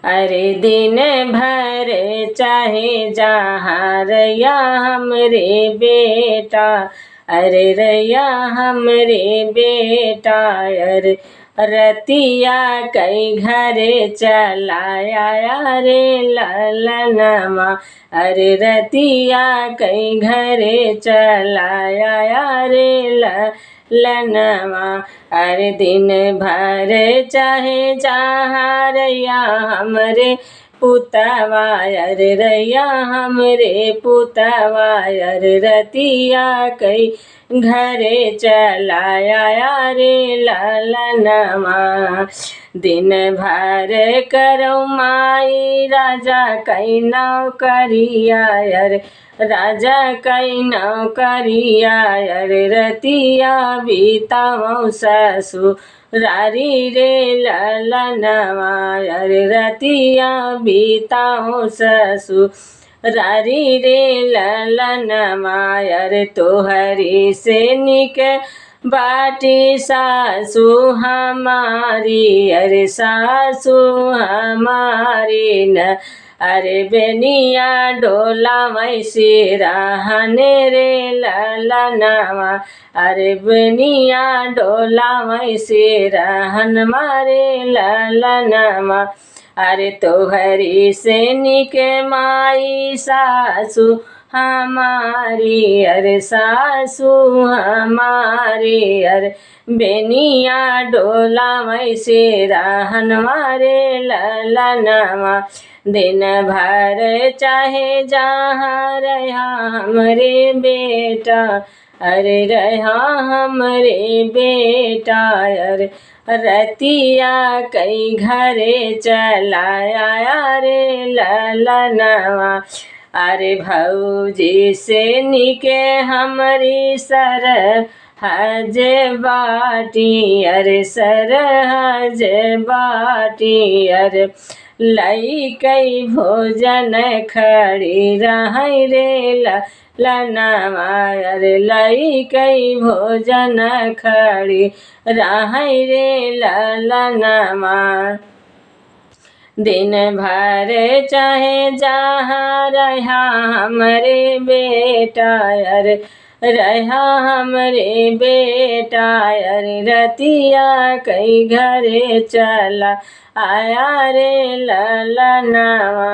अरे दिन भर चाहे जहाँ रैया हमरे बेटा, अरे रैया हमरे बेटा। अरे रतिया कई घरे चलाया रे ललनवा, अरे रतिया कई घरे चलाया रे ललनवा। अरे दिन भर चाहे जहाँ रैया हमरे पुतवा, अरे रैया हमरे पुतवा। अरे रतिया कई घरे चलाया रे ललनवा। दिन भर करो माई राजा कई नौकरिया, अरे राजा कई नौकरिया। अरे रतिया बीताओ ससुरारी रे ललनवा, अरे रतिया बीताओ ससुरारी रे ललनवा। अरे तोहरी से निक बाटी सासु हमारी, अरे सासु हमारी न। अरे बेनिया डोला वैसी रहने रे ललनवा, अरे बेनिया डोला वैसी रहन मारे ललनवा। अरे तोहरी से निक माई सासु हमारी, अरे सासु हमारी। अरे बेनिया डोला वैसे रहन मारे ललनवा। दिन भर चाहे जहाँ रहा हमरे बेटा, अरे रहा हमरे बेटा। अरे रतिया कई घरे चलाया रे ललनवा। अरे भौजी से निके हमरी सरहज बाटी, अरे सरहज बाटी। अरे लई कई भोजन खड़ी रही रे ललनवा, अरे लई कई भोजन खड़ी रही रे ललनवा। दिन भर चाहे जहाँ रहा हमरे बेटा, अरे रहा हमरे बेटा। अरे रतिया कई घरे चला आया रे ललनवा।